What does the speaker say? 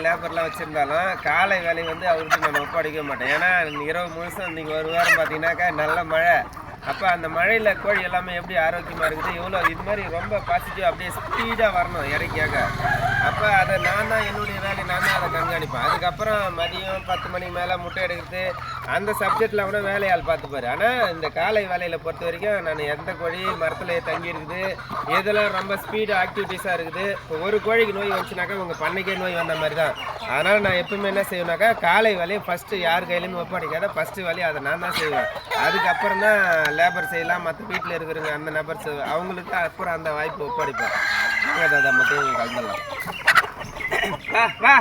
லேபர்லாம் வச்சுருந்தாலும் காலை வேலை வந்து அவர்கிட்ட நான் ஒப்படைக்க மாட்டேன். ஏன்னா இரவு முழுசும் இன்றைக்கி ஒரு வாரம் பார்த்தீங்கன்னாக்கா நல்ல மழை. அப்போ அந்த மழையில் கோழி எல்லாமே எப்படி ஆரோக்கியமாக இருக்குது, எவ்வளோ இது மாதிரி ரொம்ப பாசிட்டிவ் அப்படியே ஸ்பீடாக வரணும் இறக்கியாக. அப்போ அதை நான் தான் என்னுடைய வேலையை நான் தான் அதை கண்காணிப்பேன். அதுக்கப்புறம் மதியம் 10 மணிக்கு மேலே முட்டை எடுக்கிறது அந்த சப்ஜெக்டில் கூட வேலையாள் பார்த்துப்பாரு. ஆனால் இந்த காலை வேலையில் பொறுத்த வரைக்கும் நான் எந்த கோழி மரத்தில் தங்கி இருக்குது, எதெல்லாம் ரொம்ப ஸ்பீடு ஆக்டிவிட்டீஸாக இருக்குது. இப்போ ஒரு கோழிக்கு நோய் வந்துச்சுனாக்கா உங்கள் பண்ணைக்கே நோய் வந்த மாதிரி தான். அதனால் நான் எப்பவுமே என்ன செய்வேனாக்கா காலை வேலையை ஃபஸ்ட்டு யார் கையிலையுமே ஒப்படைக்காத ஃபஸ்ட்டு வேலையை அதை நான் தான் செய்வேன். அதுக்கப்புறம் தான் லேபர் செய்யலாம், மற்ற வீட்டில் இருக்கிறவங்க அந்த நபர் அவங்களுக்கு அப்புறம் அந்த வாய்ப்பு ஒப்படைப்பேன். அதை மட்டும் கலந்துடலாம். வா வா.